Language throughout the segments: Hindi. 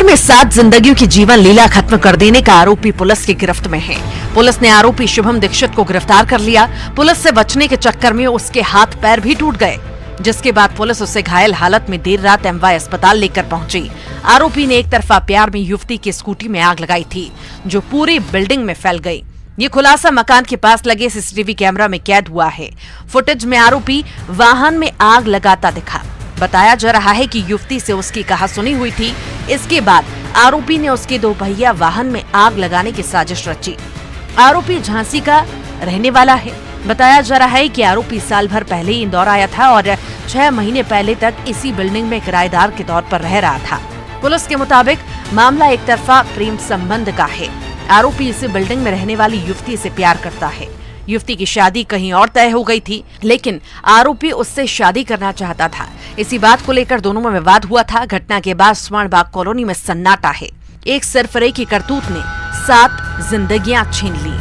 धार में 7 जिंदगियों की जीवन लीला खत्म कर देने का आरोपी पुलिस की गिरफ्त में है। पुलिस ने आरोपी शुभम दीक्षित को गिरफ्तार कर लिया। पुलिस से बचने के चक्कर में उसके हाथ पैर भी टूट गए, जिसके बाद पुलिस उसे घायल हालत में देर रात एमवाय अस्पताल लेकर पहुंची। आरोपी ने एक तरफा प्यार में युवती की स्कूटी में आग लगाई थी, जो पूरी बिल्डिंग में फैल गई। ये खुलासा मकान के पास लगे सीसीटीवी कैमरा में कैद हुआ है। फुटेज में आरोपी वाहन में आग लगाता दिखा। बताया जा रहा है कि युवती से उसकी कहासुनी हुई थी। इसके बाद आरोपी ने उसके 2 पहिया वाहन में आग लगाने की साजिश रची। आरोपी झांसी का रहने वाला है। बताया जा रहा है कि आरोपी साल भर पहले ही इंदौर आया था और 6 महीने पहले तक इसी बिल्डिंग में किराएदार के तौर पर रह रहा था। पुलिस के मुताबिक मामला एक तरफा प्रेम संबंध का है। आरोपी इसी बिल्डिंग में रहने वाली युवती से प्यार करता है। युवती की शादी कहीं और तय हो गई थी, लेकिन आरोपी उससे शादी करना चाहता था। इसी बात को लेकर दोनों में विवाद हुआ था। घटना के बाद स्वर्णबाग कॉलोनी में सन्नाटा है। एक सरफरे की करतूत ने 7 जिंदगियां छीन ली।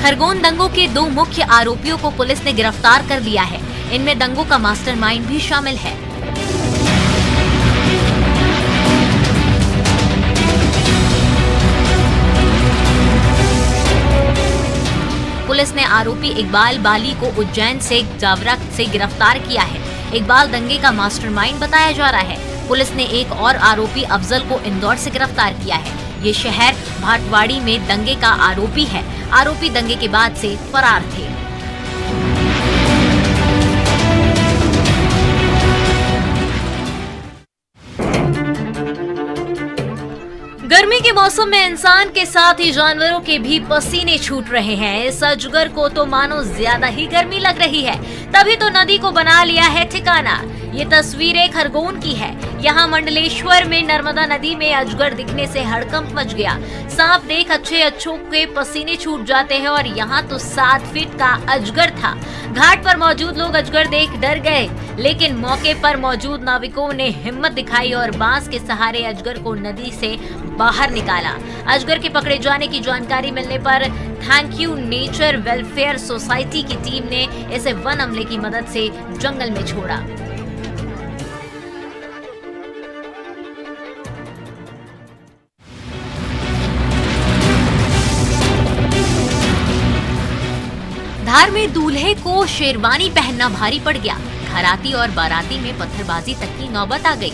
खरगोन दंगों के 2 मुख्य आरोपियों को पुलिस ने गिरफ्तार कर लिया है। इनमें दंगों का मास्टरमाइंड भी शामिल है। पुलिस ने आरोपी इकबाल बाली को उज्जैन से जावरा से गिरफ्तार किया है। इकबाल दंगे का मास्टरमाइंड बताया जा रहा है। पुलिस ने एक और आरोपी अफजल को इंदौर से गिरफ्तार किया है। ये शहर भाटवाड़ी में दंगे का आरोपी है। आरोपी दंगे के बाद से फरार थे। गर्मी के मौसम में इंसान के साथ ही जानवरों के भी पसीने छूट रहे हैं। इस अजगर को तो मानो ज्यादा ही गर्मी लग रही है, तभी तो नदी को बना लिया है ठिकाना। ये तस्वीरें खरगोन की है। यहाँ मंडलेश्वर में नर्मदा नदी में अजगर दिखने से हड़कंप मच गया। सांप देख अच्छों के पसीने छूट जाते हैं और यहाँ तो 7 फीट का अजगर था। घाट पर मौजूद लोग अजगर देख डर गए, लेकिन मौके पर मौजूद नाविकों ने हिम्मत दिखाई और बांस के सहारे अजगर को नदी से बाहर निकाला। अजगर के पकड़े जाने की जानकारी मिलने पर thank you nature welfare society की टीम ने इसे वन अमले की मदद से जंगल में छोड़ा। धार में दूल्हे को शेरवानी पहनना भारी पड़ गया। घराती और बाराती में पत्थरबाजी तक की नौबत आ गई।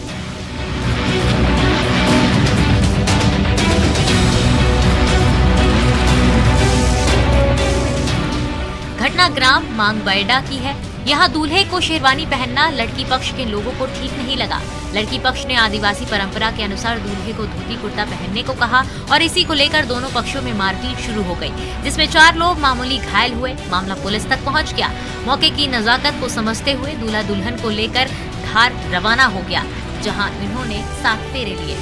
घटना ग्राम मांगबैडा की है। यहाँ दूल्हे को शेरवानी पहनना लड़की पक्ष के लोगों को ठीक नहीं लगा। लड़की पक्ष ने आदिवासी परंपरा के अनुसार दूल्हे को धोती कुर्ता पहनने को कहा और इसी को लेकर दोनों पक्षों में मारपीट शुरू हो गई, जिसमें 4 लोग मामूली घायल हुए। मामला पुलिस तक पहुंच गया। मौके की नजाकत को समझते हुए दूल्हा दुल्हन को लेकर धार रवाना हो गया, जहाँ इन्होंने 7 फेरे लिए।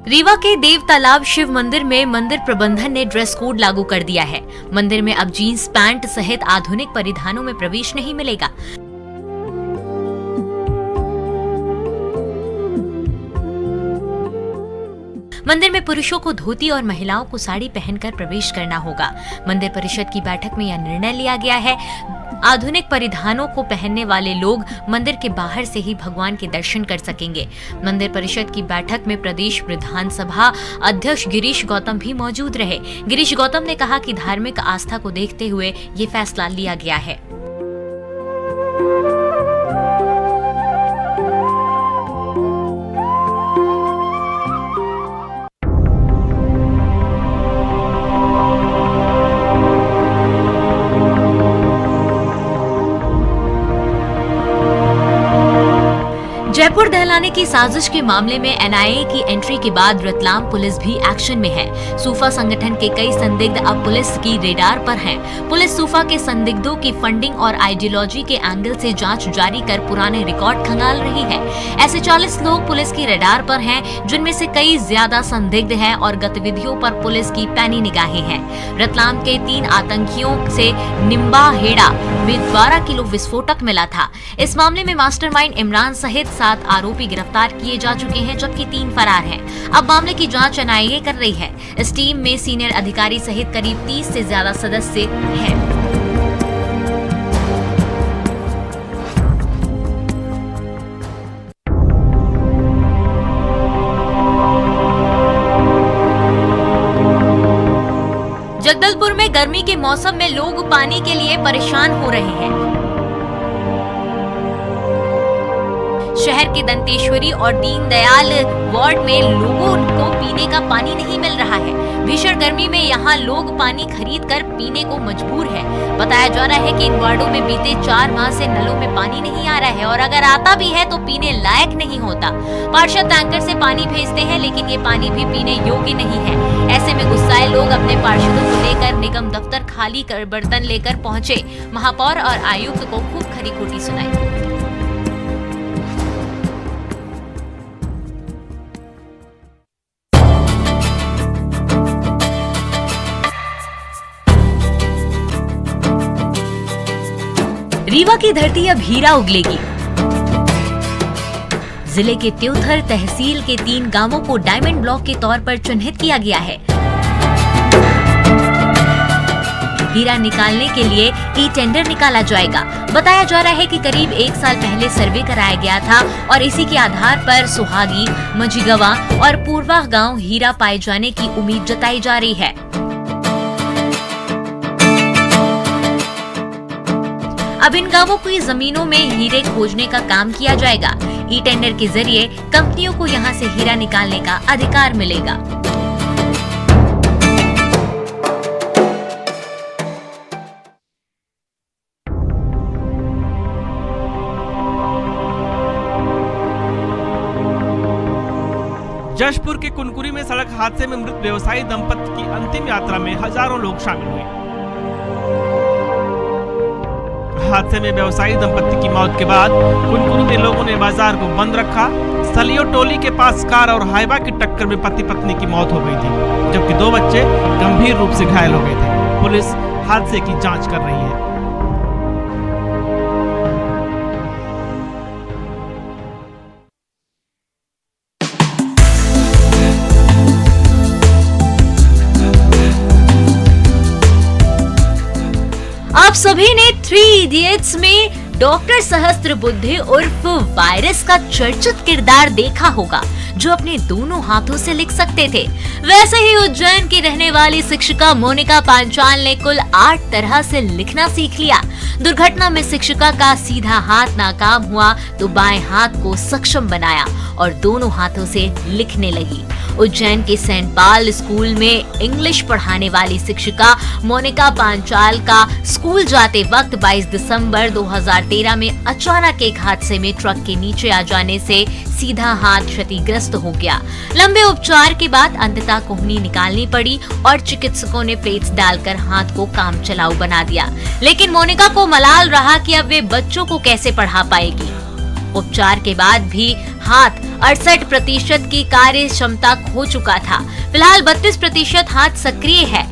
रीवा के देव तालाब शिव मंदिर में मंदिर प्रबंधन ने ड्रेस कोड लागू कर दिया है। मंदिर में अब जीन्स पैंट सहित आधुनिक परिधानों में प्रवेश नहीं मिलेगा। मंदिर में पुरुषों को धोती और महिलाओं को साड़ी पहनकर प्रवेश करना होगा। मंदिर परिषद की बैठक में यह निर्णय लिया गया है। आधुनिक परिधानों को पहनने वाले लोग मंदिर के बाहर से ही भगवान के दर्शन कर सकेंगे। मंदिर परिषद की बैठक में प्रदेश विधानसभा अध्यक्ष गिरीश गौतम भी मौजूद रहे। गिरीश गौतम ने कहा कि धार्मिक आस्था को देखते हुए ये फैसला लिया गया है। नुपुर दहलाने की साजिश के मामले में एनआईए की एंट्री के बाद रतलाम पुलिस भी एक्शन में है। सूफा संगठन के कई संदिग्ध अब पुलिस की रेडार पर हैं। पुलिस सूफा के संदिग्धों की फंडिंग और आइडियोलॉजी के एंगल से जांच जारी कर पुराने रिकॉर्ड खंगाल रही है। ऐसे 40 लोग पुलिस की रेडार पर हैं, जिनमें से कई ज्यादा संदिग्ध हैं और गतिविधियों पर पुलिस की पैनी निगाहें हैं। रतलाम के 3 आतंकियों से निम्बा हेड़ा में 12 किलो विस्फोटक मिला था। इस मामले में मास्टरमाइंड इमरान सहित 7 आरोपी गिरफ्तार किए जा चुके हैं, जबकि 3 फरार हैं। अब मामले की जांच एनआईए कर रही है। इस टीम में सीनियर अधिकारी सहित करीब 30 से ज्यादा सदस्य हैं। जगदलपुर में गर्मी के मौसम में लोग पानी के लिए परेशान हो रहे हैं। शहर के दंतेश्वरी और दीनदयाल वार्ड में लोगों को पीने का पानी नहीं मिल रहा है। भीषण गर्मी में यहाँ लोग पानी खरीद कर पीने को मजबूर है। बताया जा रहा है कि इन वार्डों में बीते 4 माह से नलों में पानी नहीं आ रहा है और अगर आता भी है तो पीने लायक नहीं होता। पार्षद टैंकर से पानी भेजते हैं, लेकिन ये पानी भी पीने योग्य नहीं है। ऐसे में गुस्साए लोग अपने पार्षदों को लेकर निगम दफ्तर खाली कर बर्तन लेकर पहुंचे। महापौर और आयुक्त को खूब खरी खोटी सुनाई। रीवा की धरती अब हीरा उगलेगी। जिले के त्योथर तहसील के 3 गांवों को डायमंड ब्लॉक के तौर पर चिन्हित किया गया है। हीरा निकालने के लिए ई टेंडर निकाला जाएगा। बताया जा रहा है कि करीब 1 साल पहले सर्वे कराया गया था और इसी के आधार पर सुहागी, मझिगवा और पूर्वा गांव हीरा पाए जाने की उम्मीद जताई जा रही है। अब इन गांवों की जमीनों में हीरे खोजने का काम किया जाएगा। ई टेंडर के जरिए कंपनियों को यहां से हीरा निकालने का अधिकार मिलेगा। जशपुर के कुनकुरी में सड़क हादसे में मृत व्यवसायी दंपत्ति की अंतिम यात्रा में हजारों लोग शामिल हुए। हादसे में व्यवसायी दंपत्ति की मौत के बाद कुनकुरी में लोगों ने बाजार को बंद रखा। सलियो टोली के पास कार और हाइवा की टक्कर में पति पत्नी की मौत हो गई थी, जबकि 2 बच्चे गंभीर रूप से घायल हो गए थे। पुलिस हादसे की जांच कर रही है। आप सभी ने 3 इडियट्स में डॉक्टर सहस्त्रबुद्धे उर्फ वायरस का चर्चित किरदार देखा होगा, जो अपने दोनों हाथों से लिख सकते थे। वैसे ही उज्जैन की रहने वाली शिक्षिका मोनिका पांचाल ने कुल 8 तरह से लिखना सीख लिया। दुर्घटना में शिक्षिका का सीधा हाथ नाकाम हुआ तो बाएं हाथ को सक्षम बनाया और दोनों हाथों से लिखने लगी। उज्जैन के सेंट पाल स्कूल में इंग्लिश पढ़ाने वाली शिक्षिका मोनिका पांचाल का स्कूल जाते वक्त 22 दिसंबर 2013 में अचानक एक हादसे में ट्रक के नीचे आ जाने से सीधा हाथ क्षतिग्रस्त हो गया। लंबे उपचार के बाद अंततः कोहनी निकालनी पड़ी और चिकित्सकों ने प्लेट्स डालकर हाथ को काम चलाऊ बना दिया। लेकिन मोनिका को मलाल रहा कि अब वे बच्चों को कैसे पढ़ा पाएगी। उपचार के बाद भी हाथ 68% की कार्य क्षमता खो चुका था। फिलहाल 32% हाथ सक्रिय है।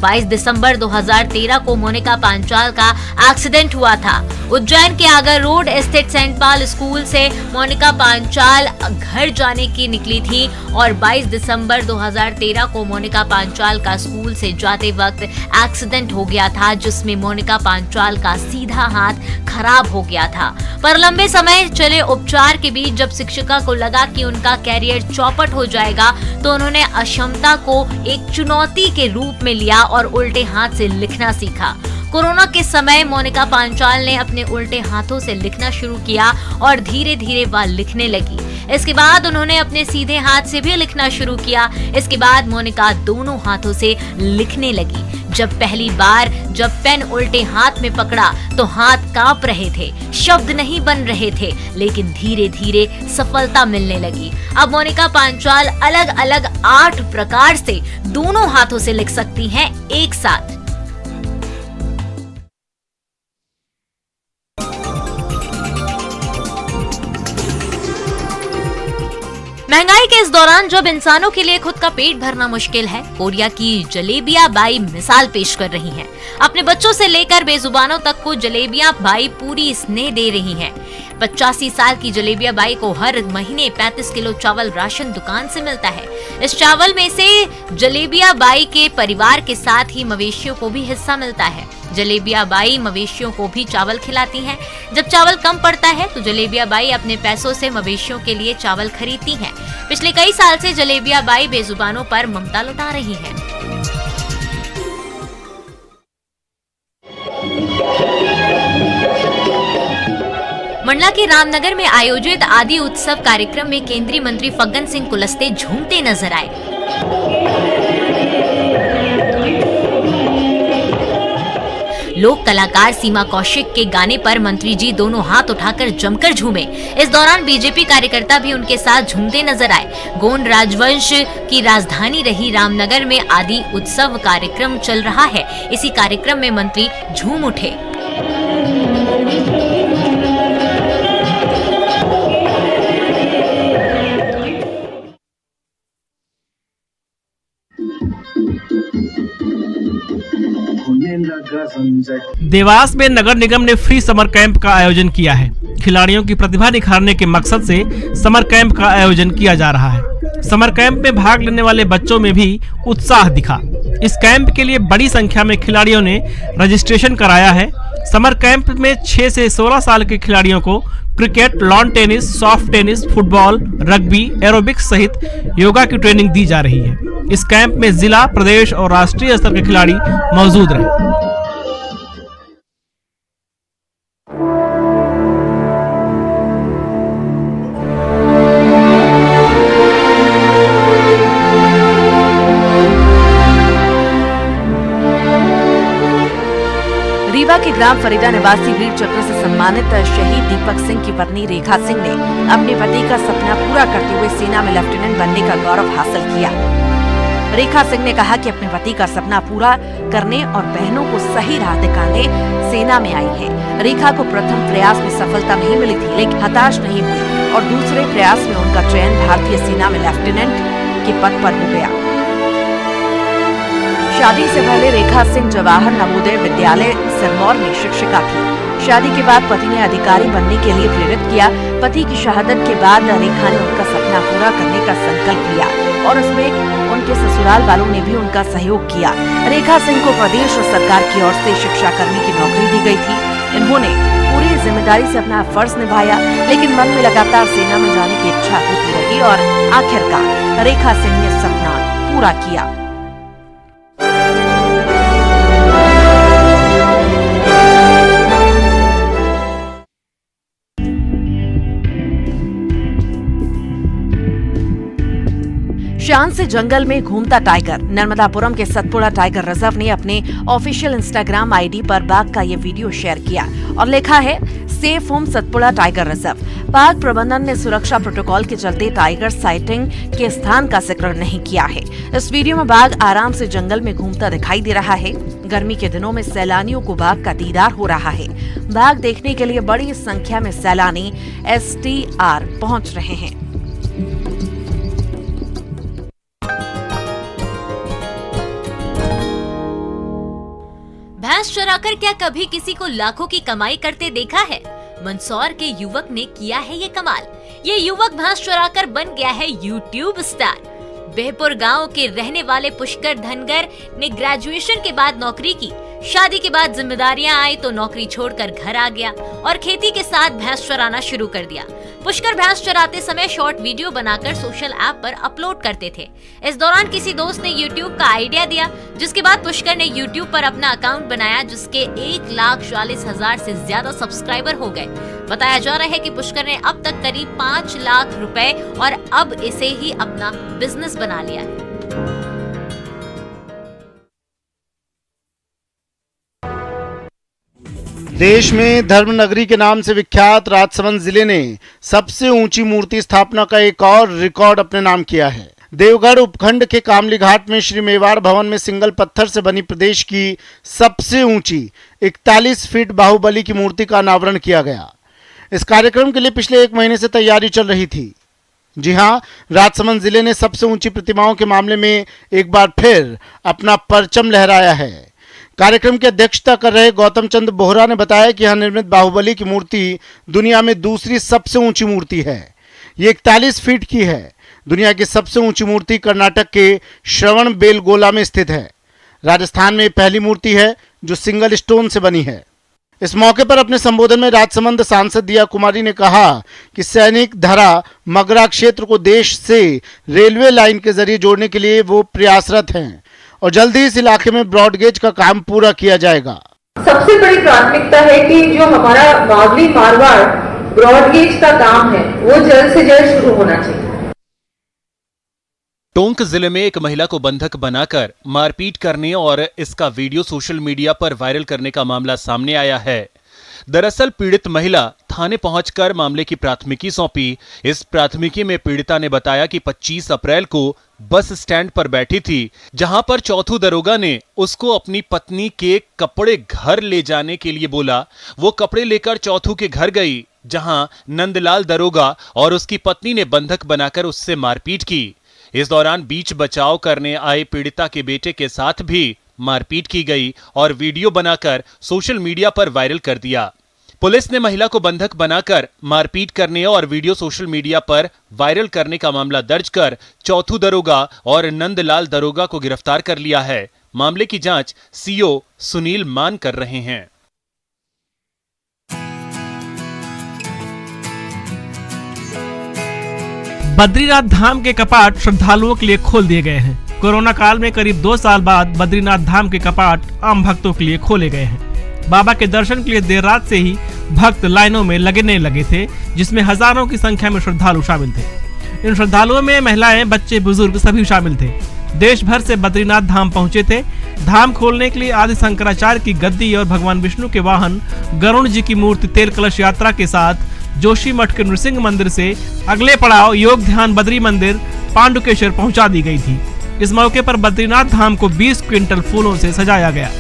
22 दिसंबर 2013 को मोनिका पांचाल का एक्सीडेंट हुआ था। उज्जैन के आगर रोड स्थित सेंट पाल स्कूल से मोनिका पांचाल घर जाने की निकली थी और 22 दिसंबर 2013 को मोनिका पांचाल का स्कूल से जाते वक्त एक्सीडेंट हो गया था, जिसमें मोनिका पांचाल का सीधा हाथ खराब हो गया था। पर लंबे समय चले उपचार के बीच जब शिक्षिका को लगा कि उनका कैरियर चौपट हो जाएगा, तो उन्होंने अक्षमता को एक चुनौती के रूप में लिया और उल्टे हाथ से लिखना सीखा। कोरोना के समय मोनिका पांचाल ने अपने उल्टे हाथों से लिखना शुरू किया और धीरे धीरे वह लिखने लगी। इसके बाद उन्होंने अपने सीधे हाथ से भी लिखना शुरू किया। इसके बाद मोनिका दोनों हाथों से लिखने लगी। जब पहली बार जब पेन उल्टे हाथ में पकड़ा तो हाथ कांप रहे थे, शब्द नहीं बन रहे थे, लेकिन धीरे धीरे सफलता मिलने लगी। अब मोनिका पांचाल अलग अलग 8 प्रकार से दोनों हाथों से लिख सकती हैं एक साथ। महंगाई के इस दौरान जब इंसानों के लिए खुद का पेट भरना मुश्किल है, कोरिया की जलेबियां बाई मिसाल पेश कर रही हैं। अपने बच्चों से लेकर बेजुबानों तक को जलेबियां बाई पूरी स्नेह दे रही हैं। 85 साल की जलेबियां बाई को हर महीने 35 किलो चावल राशन दुकान से मिलता है। इस चावल में से जलेबियां बाई के परिवार के साथ ही मवेशियों को भी हिस्सा मिलता है। जलेबियां बाई मवेशियों को भी चावल खिलाती हैं। जब चावल कम पड़ता है तो जलेबियां बाई अपने पैसों से मवेशियों के लिए चावल खरीदती हैं। पिछले कई साल से जलेबियां बाई बेजुबानों पर ममता लुटा रही हैं। मंडला के रामनगर में आयोजित आदि उत्सव कार्यक्रम में केंद्रीय मंत्री फग्गन सिंह कुलस्ते झूमते नजर आए। लोक कलाकार सीमा कौशिक के गाने पर मंत्री जी दोनों हाथ उठाकर जमकर झूमे। इस दौरान बीजेपी कार्यकर्ता भी उनके साथ झूमते नजर आए। गोंड राजवंश की राजधानी रही रामनगर में आदि उत्सव कार्यक्रम चल रहा है। इसी कार्यक्रम में मंत्री झूम उठे। देवास में नगर निगम ने फ्री समर कैंप का आयोजन किया है। खिलाड़ियों की प्रतिभा निखारने के मकसद से समर कैंप का आयोजन किया जा रहा है। समर कैंप में भाग लेने वाले बच्चों में भी उत्साह दिखा। इस कैंप के लिए बड़ी संख्या में खिलाड़ियों ने रजिस्ट्रेशन कराया है। समर कैंप में 6 से 16 साल के खिलाड़ियों को cricket, lawn tennis, soft tennis, football, rugby, aerobics सहित योगा की ट्रेनिंग दी जा रही है। इस कैंप में जिला, प्रदेश और राष्ट्रीय स्तर के खिलाड़ी मौजूद रहे। रीवा के ग्राम फरीदा निवासी वीर चक्र से सम्मानित शहीद दीपक सिंह की पत्नी रेखा सिंह ने अपने पति का सपना पूरा करते हुए सेना में लेफ्टिनेंट बनने का गौरव हासिल किया। रेखा सिंह ने कहा कि अपने पति का सपना पूरा करने और बहनों को सही राह दिखाने सेना में आई है। रेखा को प्रथम प्रयास में सफलता नहीं मिली थी, लेकिन हताश नहीं हुई और दूसरे प्रयास में उनका चयन भारतीय सेना में लेफ्टिनेंट के पद पर हो गया। शादी से पहले रेखा सिंह जवाहर नवोदय विद्यालय सिरमौर में शिक्षिका थी। शादी के बाद पति ने अधिकारी बनने के लिए प्रेरित किया। पति की शहादत के बाद रेखा ने उनका सपना पूरा करने का संकल्प लिया और उसमें उनके ससुराल वालों ने भी उनका सहयोग किया। रेखा सिंह को प्रदेश सरकार की ओर से शिक्षा कर्मी की नौकरी दी गई थी। इन्होंने पूरी जिम्मेदारी से अपना फर्ज निभाया, लेकिन मन में लगातार सेना में जाने की इच्छा होती रही और आखिरकार रेखा सिंह ने सपना पूरा किया। शान से जंगल में घूमता टाइगर। नर्मदापुरम के सतपुड़ा टाइगर रिजर्व ने अपने ऑफिशियल इंस्टाग्राम आईडी पर बाघ का ये वीडियो शेयर किया और लिखा है, safe home Satpura tiger reserve. Park प्रबंधन ने सुरक्षा प्रोटोकॉल के चलते टाइगर साइटिंग के स्थान का जिक्र नहीं किया है। इस वीडियो में बाघ आराम से जंगल में घूमता दिखाई दे रहा है। गर्मी के दिनों में सैलानियों को बाघ का दीदार हो रहा है। बाघ देखने के लिए बड़ी संख्या में सैलानी STR पहुंच रहे हैं। भैंस चराकर क्या कभी किसी को लाखों की कमाई करते देखा है? मंदसौर के युवक ने किया है ये कमाल। ये युवक भैंस चराकर बन गया है यूट्यूब स्टार। बेहपुर गांव के रहने वाले पुष्कर धनगर ने ग्रेजुएशन के बाद नौकरी की। शादी के बाद जिम्मेदारियां आई तो नौकरी छोड़कर घर आ गया और खेती के साथ भैंस चराना शुरू कर दिया। पुष्कर भैंस चराते समय शॉर्ट वीडियो बनाकर सोशल ऐप पर अपलोड करते थे। इस दौरान किसी दोस्त ने यूट्यूब का आइडिया दिया, जिसके बाद पुष्कर ने यूट्यूब पर अपना अकाउंट बनाया, जिसके 1,40,000 से ज्यादा सब्सक्राइबर हो गए। बताया जा रहा है कि पुष्कर ने अब तक करीब 5 लाख रुपए और अब इसे ही अपना बिजनेस बना लिया है। देश में धर्मनगरी के नाम से विख्यात राजसमंद जिले ने सबसे ऊंची मूर्ति स्थापना का एक और रिकॉर्ड अपने नाम किया है। देवगढ़ उपखंड के कामली घाट में श्री मेवाड़ भवन में सिंगल पत्थर से बनी प्रदेश की सबसे ऊंची 41 फीट बाहुबली की मूर्ति का अनावरण किया गया। इस कार्यक्रम के लिए पिछले 1 महीने से तैयारी चल रही थी। जी हां, राजसमंद जिले ने सबसे ऊंची प्रतिमाओं के मामले में एक बार फिर अपना परचम लहराया है। कार्यक्रम की अध्यक्षता कर रहे गौतम चंद बोहरा ने बताया कि यहां निर्मित बाहुबली की मूर्ति दुनिया में दूसरी सबसे ऊंची मूर्ति है। ये 41 फीट की है। दुनिया की सबसे ऊंची मूर्ति कर्नाटक के श्रवणबेलगोला में स्थित है। राजस्थान में पहली मूर्ति है जो सिंगल स्टोन से बनी है। इस मौके पर अपने संबोधन में राजसमंद सांसद दिया कुमारी ने कहा कि सैनिक धरा मगरा क्षेत्र को देश से रेलवे लाइन के जरिए जोड़ने के लिए वो प्रयासरत हैं और जल्द ही इस इलाके में ब्रॉडगेज का काम पूरा किया जाएगा। सबसे बड़ी प्राथमिकता है कि जो हमारा बावली मारवाड़ ब्रॉडगेज का काम है वो जल्द से जल्द शुरू होना चाहिए। टोंक जिले में एक महिला को बंधक बनाकर मारपीट करने और इसका वीडियो सोशल मीडिया पर वायरल करने का मामला सामने आया है। दरअसल पीड़ित महिला थाने पहुंचकर मामले की प्राथमिकी सौंपी। इस प्राथमिकी में पीड़िता ने बताया कि 25 अप्रैल को बस स्टैंड पर बैठी थी, जहां पर चौथू दरोगा ने उसको अपनी पत्नी के कपड़े घर ले जाने के लिए बोला। वो कपड़े लेकर चौथू के घर गई, जहां नंदलाल दरोगा और उसकी पत्नी ने बंधक बनाकर उससे मारपीट की। इस दौरान बीच बचाव करने आए पीड़िता के बेटे के साथ भी मारपीट की गई और वीडियो बनाकर सोशल मीडिया पर वायरल कर दिया। पुलिस ने महिला को बंधक बनाकर मारपीट करने और वीडियो सोशल मीडिया पर वायरल करने का मामला दर्ज कर चौथू दरोगा और नंदलाल दरोगा को गिरफ्तार कर लिया है। मामले की जांच सीओ सुनील मान कर रहे हैं। बद्रीनाथ धाम के कपाट श्रद्धालुओं के लिए खोल दिए गए हैं। कोरोना काल में करीब 2 साल बाद बद्रीनाथ धाम के कपाट आम भक्तों के लिए खोले गए हैं। बाबा के दर्शन के लिए देर रात से ही भक्त लाइनों में लगने लगे थे, जिसमें हजारों की संख्या में श्रद्धालु शामिल थे। इन श्रद्धालुओं में महिलाएं, बच्चे, बुजुर्ग सभी शामिल थे। देश भर से बद्रीनाथ धाम पहुंचे थे। धाम खोलने के लिए आदि शंकराचार्य की गद्दी और भगवान विष्णु के वाहन गरुण जी की मूर्ति तेल कलश यात्रा के साथ जोशी मठ के नृसिंह मंदिर से अगले पड़ाव योग ध्यान बद्री मंदिर पांडुकेश्वर पहुंचा दी गई थी। इस मौके पर बद्रीनाथ धाम को 20 क्विंटल फूलों से सजाया गया।